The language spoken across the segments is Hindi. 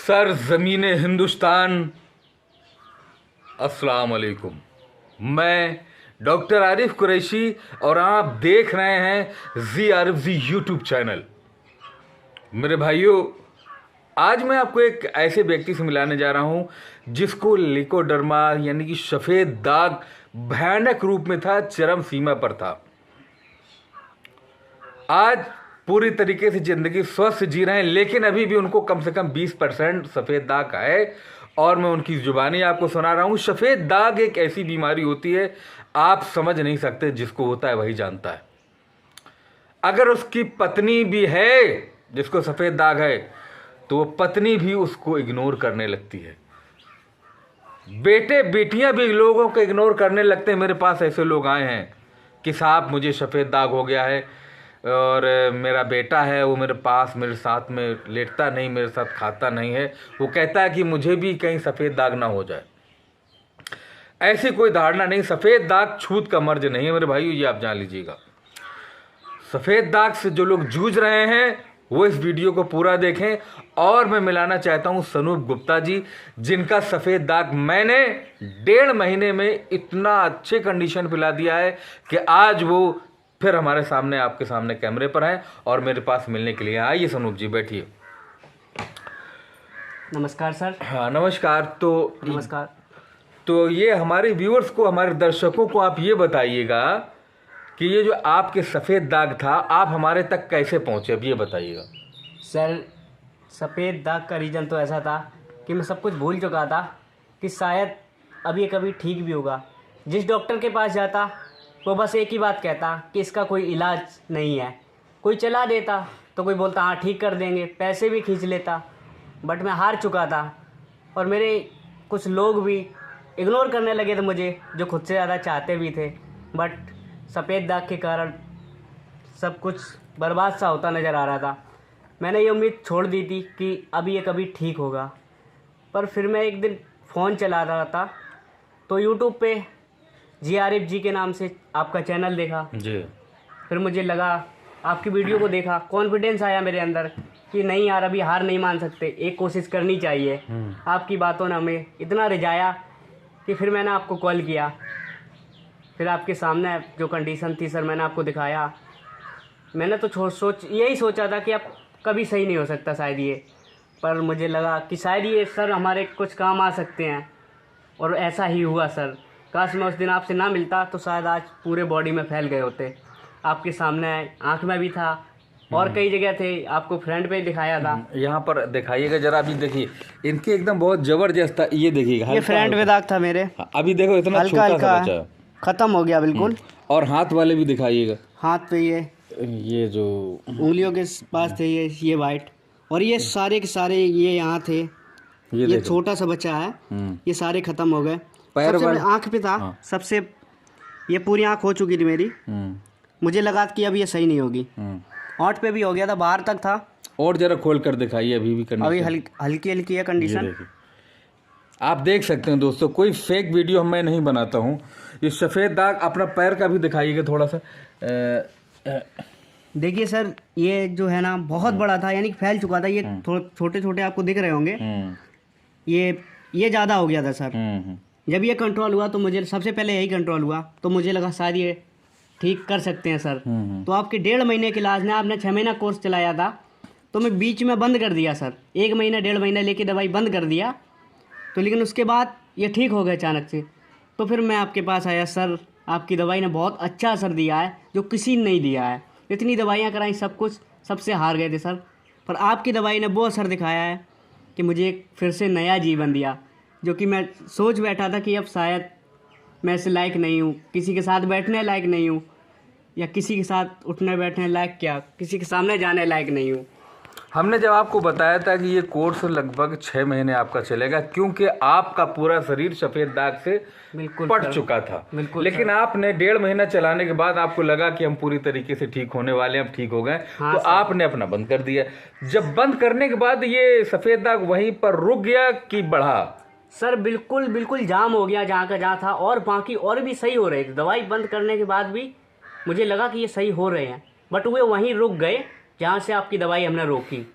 सर ज़मीन हिंदुस्तान, अस्सलाम वालेकुम। मैं डॉक्टर आरिफ कुरैशी और आप देख रहे हैं जी आरिफ जी यूट्यूब चैनल। मेरे भाइयों, आज मैं आपको एक ऐसे व्यक्ति से मिलाने जा रहा हूं जिसको लिकोडर्मा यानी कि सफ़ेद दाग भयानक रूप में था, चरम सीमा पर था। आज पूरी तरीके से ज़िंदगी स्वस्थ जी रहे हैं, लेकिन अभी भी उनको कम से कम 20% सफ़ेद दाग है। और मैं उनकी ज़ुबानी आपको सुना रहा हूँ। सफ़ेद दाग एक ऐसी बीमारी होती है, आप समझ नहीं सकते, जिसको होता है वही जानता है। अगर उसकी पत्नी भी है जिसको सफ़ेद दाग है, तो वो पत्नी भी उसको इग्नोर करने लगती है। बेटे बेटियां भी लोगों को इग्नोर करने लगते हैं। मेरे पास ऐसे लोग आए हैं कि साहब मुझे सफ़ेद दाग हो गया है और मेरा बेटा है, वो मेरे पास मेरे साथ में लेटता नहीं, मेरे साथ खाता नहीं है। वो कहता है कि मुझे भी कहीं सफ़ेद दाग ना हो जाए। ऐसी कोई धारणा नहीं। सफ़ेद दाग छूत का मर्ज नहीं है मेरे भाइयों, ये आप जान लीजिएगा। सफ़ेद दाग से जो लोग जूझ रहे हैं वो इस वीडियो को पूरा देखें। और मैं मिलाना चाहता हूं सनूप गुप्ता जी, जिनका सफ़ेद दाग मैंने 1.5 महीने में इतना अच्छे कंडीशन पे ला दिया है कि आज वो फिर हमारे सामने, आपके सामने कैमरे पर हैं और मेरे पास मिलने के लिए। आइए सनूप जी, बैठिए। नमस्कार सर। हाँ नमस्कार। नमस्कार। तो ये हमारे व्यूअर्स को, हमारे दर्शकों को आप ये बताइएगा कि ये जो आपके सफ़ेद दाग था, आप हमारे तक कैसे पहुँचे, अब ये बताइएगा। सर, सफ़ेद दाग का रीज़न तो ऐसा था कि मैं सब कुछ भूल चुका था कि शायद अभी कभी ठीक भी होगा। जिस डॉक्टर के पास जाता वो बस एक ही बात कहता कि इसका कोई इलाज नहीं है। कोई चला देता तो कोई बोलता हाँ ठीक कर देंगे, पैसे भी खींच लेता। बट मैं हार चुका था और मेरे कुछ लोग भी इग्नोर करने लगे थे मुझे, जो खुद से ज़्यादा चाहते भी थे। बट सफ़ेद दाग के कारण सब कुछ बर्बाद सा होता नज़र आ रहा था। मैंने ये उम्मीद छोड़ दी थी कि अभी ये कभी ठीक होगा। पर फिर मैं एक दिन फ़ोन चला रहा था तो यूट्यूब पे जी आरिफ जी के नाम से आपका चैनल देखा जी। फिर मुझे लगा, आपकी वीडियो को देखा, कॉन्फिडेंस आया मेरे अंदर कि नहीं यार, अभी हार नहीं मान सकते, एक कोशिश करनी चाहिए। आपकी बातों ने हमें इतना रिझाया कि फिर मैंने आपको कॉल किया। फिर आपके सामने जो कंडीशन थी सर, मैंने आपको दिखाया। मैंने तो यही सोचा था कि अब कभी सही नहीं हो सकता शायद ये, पर मुझे लगा कि शायद ये सर हमारे कुछ काम आ सकते हैं। और ऐसा ही हुआ सर। काश मैं उस दिन आपसे ना मिलता तो शायद आज पूरे बॉडी में फैल गए होते। आपके सामने आँख में भी था और कई जगह थे, आपको फ्रंट पे दिखाया था। यहाँ पर दिखाइएगा जरा, अभी देखिए इनके एकदम बहुत जबरदस्त था। ये देखिएगा, ये फ्रंट पे दाग था मेरे। अभी देखो इतना हल्का छोटा सा हल्का बचा है। ख़त्म हो गया बिल्कुल। और हाथ वाले भी दिखाइएगा। हाथ पे ये जो उंगलियों के पास थे ये वाइट, और ये सारे के सारे ये यहाँ थे। ये देखो। छोटा सा बच्चा है, ये सारे ख़त्म हो गए। पैर सबसे वाले आँख पे था। हाँ। सबसे ये पूरी आँख हो चुकी थी मेरी। मुझे लगा कि अब ये सही नहीं होगी। होंठ पे भी हो गया था, बाहर तक था। और जरा खोल कर दिखाइए, अभी भी कंडीशन अभी हल्की हल्की है कंडीशन। आप देख सकते हैं दोस्तों, कोई फेक वीडियो मैं नहीं बनाता हूँ। ये सफ़ेद दाग, अपना पैर का भी दिखाइएगा थोड़ा सा। देखिए सर, ये जो है ना बहुत बड़ा था, यानी कि फैल चुका था। ये छोटे छोटे आपको दिख रहे होंगे। ये ज़्यादा हो गया था सर। जब ये कंट्रोल हुआ तो मुझे सबसे पहले यही कंट्रोल हुआ, तो मुझे लगा शायद ये ठीक कर सकते हैं सर। तो आपके 1.5 महीने के इलाज ने, आपने 6 महीना कोर्स चलाया था, तो मैं बीच में बंद कर दिया सर। 1 महीना 1.5 महीना लेके दवाई बंद कर दिया। तो लेकिन उसके बाद ये ठीक हो गया अचानक से। तो फिर मैं आपके पास आया सर। आपकी दवाई ने बहुत अच्छा असर दिया है, जो किसी ने नहीं दिया है। इतनी दवाइयाँ कराई, सब कुछ, सबसे हार गए थे सर। पर आपकी दवाई ने वो असर दिखाया है कि मुझे एक फिर से नया जीवन दिया, जो कि मैं सोच बैठा था कि अब शायद मैं इस लायक नहीं हूँ, किसी के साथ बैठने लायक नहीं हूँ, या किसी के साथ उठने बैठने लायक, क्या किसी के सामने जाने लायक नहीं हूँ। हमने जब आपको बताया था कि ये कोर्स लगभग 6 महीने आपका चलेगा, क्योंकि आपका पूरा शरीर सफ़ेद दाग से बिल्कुल पट सर। चुका था। बिल्कुल लेकिन सर। आपने 1.5 महीना चलाने के बाद आपको लगा कि हम पूरी तरीके से ठीक होने वाले हैं, अब ठीक हो गए। हाँ तो सर। आपने अपना बंद कर दिया। जब बंद करने के बाद ये सफ़ेद दाग वहीं पर रुक गया कि बढ़ा? सर बिल्कुल बिल्कुल जाम हो गया जहाँ का जहाँ था, और बाकी और भी सही हो रहे थे। दवाई बंद करने के बाद भी मुझे लगा कि ये सही हो रहे हैं, बट वे वहीं रुक गए जहाँ से आपकी दवाई हमने रोकी।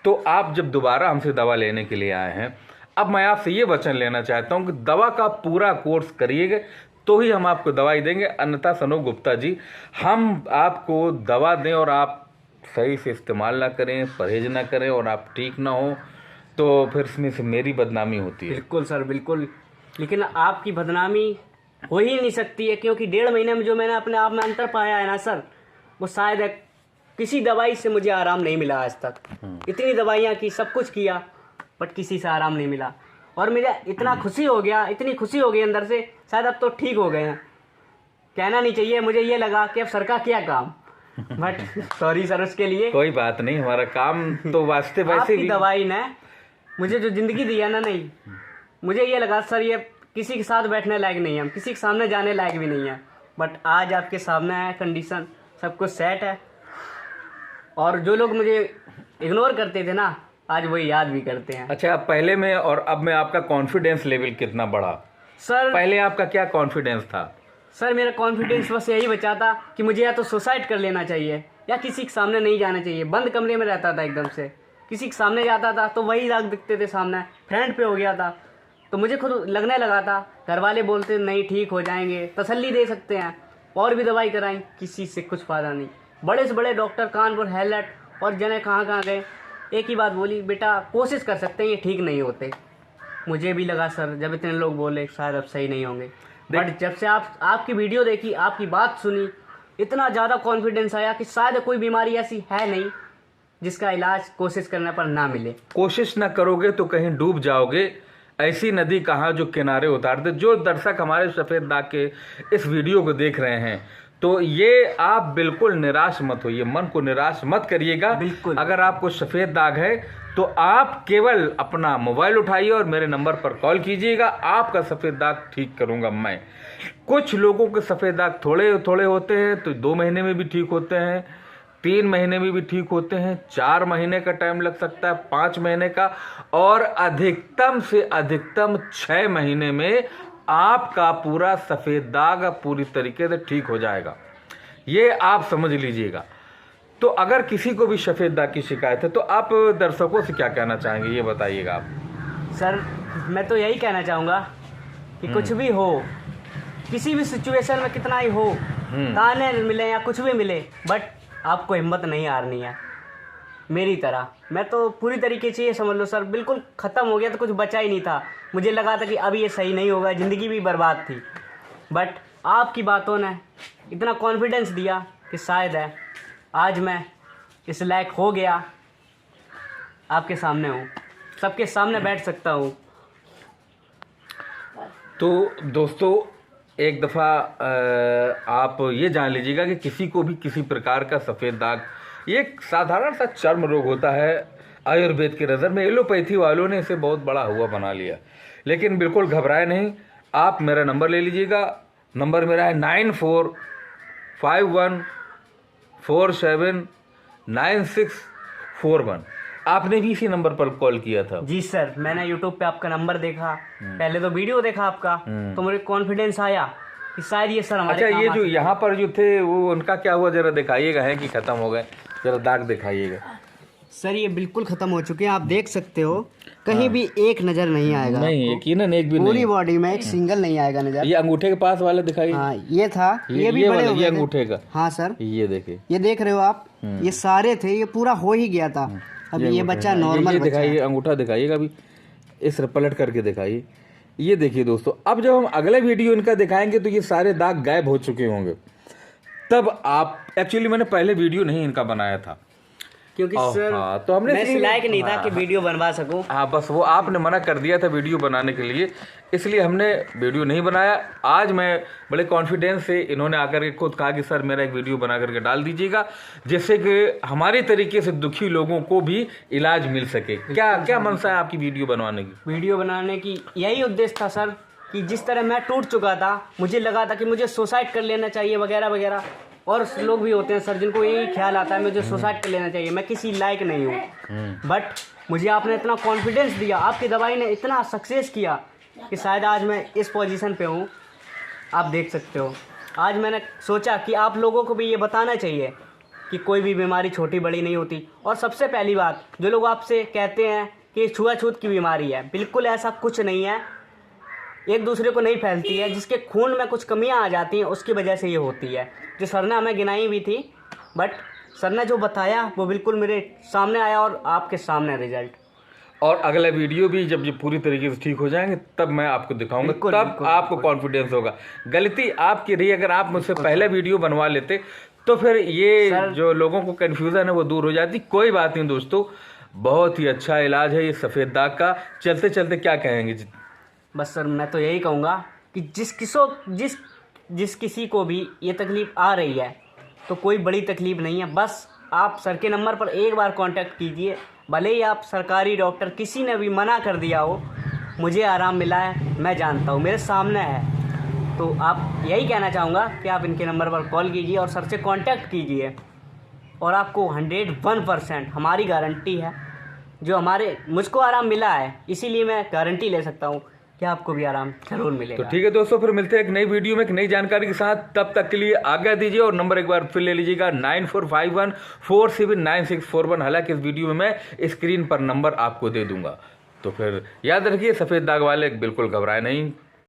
तो आप जब दोबारा हमसे दवा लेने के लिए आए हैं, अब मैं आपसे ये वचन लेना चाहता हूँ कि दवा का पूरा कोर्स करिएगा तो ही हम आपको दवाई देंगे, अन्यथा सनोज गुप्ता जी हम आपको दवा दें और आप सही से इस्तेमाल ना करें, परहेज ना करें और आप ठीक ना हो तो फिर इसमें से मेरी बदनामी होती है। बिल्कुल सर, बिल्कुल। लेकिन आपकी बदनामी हो ही नहीं सकती है, क्योंकि 1.5 महीने में जो मैंने अपने आप में अंतर पाया है ना सर, वो शायद है किसी दवाई से मुझे आराम नहीं मिला आज तक। इतनी दवाइयाँ की, सब कुछ किया, बट किसी से आराम नहीं मिला। और मुझे इतना खुशी हो गया, इतनी खुशी हो गई अंदर से, शायद अब तो ठीक हो गए हैं। कहना नहीं चाहिए, मुझे ये लगा कि अब सर का क्या काम, बट सॉरी सर उसके लिए। कोई बात नहीं, हमारा काम तो वास्ते वैसे आपकी भी। दवाई ने मुझे जो जिंदगी दी है ना, नहीं, मुझे ये लगा सर ये किसी के साथ बैठने लायक नहीं है, हम किसी के सामने जाने लायक भी नहीं है, बट आज आपके सामने है, कंडीशन सब कुछ सेट है। और जो लोग मुझे इग्नोर करते थे ना, आज वही याद भी करते हैं। अच्छा, पहले में और अब में आपका कॉन्फिडेंस लेवल कितना बढ़ा? सर पहले आपका क्या कॉन्फिडेंस था? सर मेरा कॉन्फिडेंस बस यही बचा था कि मुझे या तो सुसाइड कर लेना चाहिए या किसी के सामने नहीं जाना चाहिए। बंद कमरे में रहता था एकदम से, किसी के सामने जाता था तो वही दाग दिखते थे सामने। फ्रेंड पे हो गया था तो मुझे खुद लगने लगा था, घर वाले बोलते नहीं ठीक हो जाएंगे, तसल्ली दे सकते हैं, और भी दवाई कराई, किसी से कुछ फ़ायदा नहीं। बड़े से बड़े डॉक्टर कानपुर, हैलट और जने कहाँ गए, एक ही बात बोली, बेटा कोशिश कर सकते हैं, ये ठीक नहीं होते। मुझे भी लगा सर, जब इतने लोग बोले शायद अब सही नहीं होंगे, बट जब से आपकी वीडियो देखी, आपकी बात सुनी, इतना ज़्यादा कॉन्फिडेंस आया कि शायद कोई बीमारी ऐसी है नहीं जिसका इलाज कोशिश करने पर ना मिले। कोशिश ना करोगे तो कहीं डूब जाओगे, ऐसी नदी कहाँ जो किनारे उतार दे। जो दर्शक हमारे सफ़ेद दाग के इस वीडियो को देख रहे हैं, तो ये आप बिल्कुल निराश मत होइए, मन को निराश मत करिएगा। बिल्कुल। अगर आपको सफ़ेद दाग है तो आप केवल अपना मोबाइल उठाइए और मेरे नंबर पर कॉल कीजिएगा, आपका सफ़ेद दाग ठीक करूंगा मैं। कुछ लोगों के सफ़ेद दाग थोड़े थोड़े होते हैं तो 2 महीने में भी ठीक होते हैं, 3 महीने में भी ठीक होते हैं, 4 महीने का टाइम लग सकता है, 5 महीने का, और अधिकतम से अधिकतम 6 महीने में आपका पूरा सफ़ेद दाग पूरी तरीके से ठीक हो जाएगा। ये आप समझ लीजिएगा। तो अगर किसी को भी सफ़ेद दाग की शिकायत है तो आप दर्शकों से क्या कहना चाहेंगे, ये बताइएगा आप। सर मैं तो यही कहना चाहूँगा कि कुछ भी हो, किसी भी सिचुएशन में कितना ही हो, ताने मिले या कुछ भी मिले, बट आपको हिम्मत नहीं हारनी है। मेरी तरह मैं तो पूरी तरीके से ये समझ लो सर, बिल्कुल ख़त्म हो गया तो कुछ बचा ही नहीं था। मुझे लगा था कि अब ये सही नहीं होगा, ज़िंदगी भी बर्बाद थी, बट आपकी बातों ने इतना कॉन्फिडेंस दिया कि शायद है आज मैं इस लायक हो गया, आपके सामने हूँ, सबके सामने बैठ सकता हूँ। तो दोस्तों, एक दफ़ा आप ये जान लीजिएगा कि किसी को भी किसी प्रकार का सफ़ेद दाग, ये एक साधारण सा चर्म रोग होता है। आयुर्वेद की नज़र में एलोपैथी वालों ने इसे बहुत बड़ा हुआ बना लिया, लेकिन बिल्कुल घबराए नहीं। आप मेरा नंबर ले लीजिएगा, नंबर मेरा है 9451479641। आपने भी इसी नंबर पर कॉल किया था? जी सर, मैंने यूट्यूब पे आपका नंबर देखा, पहले तो वीडियो देखा आपका, तो मुझे कॉन्फिडेंस आया कि शायद ये सर हमारे अच्छा, काम ये आ जो सकते यहाँ पर जो थे वो उनका क्या हुआ, जरा दिखाइएगा, है कि ख़त्म हो गए? जरा दाग दिखाइएगा। सर। ये बिल्कुल ख़त्म हो चुके हैं, आप देख सकते हो, कहीं भी एक नज़र नहीं आएगा, नहीं, यकीनन एक भी नहीं। पूरी बॉडी में एक सिंगल नहीं आएगा नज़र। ये अंगूठे के पास वाला दिखाइए। हाँ, ये था, ये भी बड़े हो गए ये थे। अंगूठे का। हाँ सर, ये देखिए, ये देख रहे हो आप, ये सारे थे, ये पूरा हो ही गया था। अभी ये बच्चा नॉर्मल बच्चा दिखाइए, अंगूठा दिखाइएगा, अभी इस पलट करके दिखाइए। ये देखिए दोस्तों, अब जब हम अगले वीडियो इनका दिखाएंगे तो ये सारे दाग गायब हो चुके होंगे। तब आप, एक्चुअली मैंने पहले वीडियो नहीं इनका बनाया था, क्योंकि सर हाँ, तो हमने मैं इस लायक नहीं था कि वीडियो बनवा सकूं। हाँ, बस वो आपने मना कर दिया था वीडियो बनाने के लिए, इसलिए हमने वीडियो नहीं बनाया। आज मैं बड़े कॉन्फिडेंस से, इन्होंने आकर के खुद कहा कि सर मेरा एक वीडियो बना करके डाल दीजिएगा, जिससे कि हमारे तरीके से दुखी लोगों को भी इलाज मिल सके। क्या क्या मनसा है आपकी वीडियो बनवाने की? वीडियो बनाने की यही उद्देश्य था सर, कि जिस तरह मैं टूट चुका था, मुझे लगा था कि मुझे सुसाइड कर लेना चाहिए वगैरह वगैरह, और लोग भी होते हैं सर जिनको यही ख्याल आता है मुझे सुसाइड कर लेना चाहिए, मैं किसी लायक नहीं हूँ, बट मुझे आपने इतना कॉन्फिडेंस दिया, आपकी दवाई ने इतना सक्सेस किया कि शायद आज मैं इस पोजीशन पे हूँ। आप देख सकते हो, आज मैंने सोचा कि आप लोगों को भी ये बताना चाहिए कि कोई भी बीमारी छोटी बड़ी नहीं होती। और सबसे पहली बात, जो लोग आपसे कहते हैं कि छुआछूत की बीमारी है, बिल्कुल ऐसा कुछ नहीं है, एक दूसरे को नहीं फैलती है। जिसके खून में कुछ कमियां आ जाती हैं उसकी वजह से ये होती है, जो सर ने हमें गिनाई भी थी, बट सर ने जो बताया वो बिल्कुल मेरे सामने आया और आपके सामने रिजल्ट। और अगला वीडियो भी जब ये पूरी तरीके से ठीक हो जाएंगे तब मैं आपको दिखाऊंगा, तब आपको कॉन्फिडेंस होगा। गलती आपकी रही, अगर आप मुझसे पहले वीडियो बनवा लेते तो फिर ये जो लोगों को कन्फ्यूज़न है वो दूर हो जाती। कोई बात नहीं दोस्तों, बहुत ही अच्छा इलाज है ये सफ़ेद दाग का। चलते चलते क्या कहेंगे जी? बस सर मैं तो यही कहूँगा कि जिस किसी को भी ये तकलीफ़ आ रही है तो कोई बड़ी तकलीफ़ नहीं है, बस आप सर के नंबर पर एक बार कांटेक्ट कीजिए। भले ही आप सरकारी डॉक्टर किसी ने भी मना कर दिया हो, मुझे आराम मिला है, मैं जानता हूँ, मेरे सामने है। तो आप यही कहना चाहूँगा कि आप इनके नंबर पर कॉल कीजिए और सर से कांटेक्ट कीजिए, और आपको 101% हमारी गारंटी है, जो मुझको आराम मिला है इसीलिए मैं गारंटी ले सकता हूँ कि आपको भी आराम जरूर मिलेगा। तो ठीक है दोस्तों, फिर मिलते हैं एक नई वीडियो में एक नई जानकारी के साथ। तब तक के लिए आज्ञा दीजिए और नंबर एक बार फिर ले लीजिएगा 9451479641। हालांकि इस वीडियो में मैं स्क्रीन पर नंबर आपको दे दूंगा। तो फिर याद रखिए, सफ़ेद दाग वाले बिल्कुल घबराए नहीं।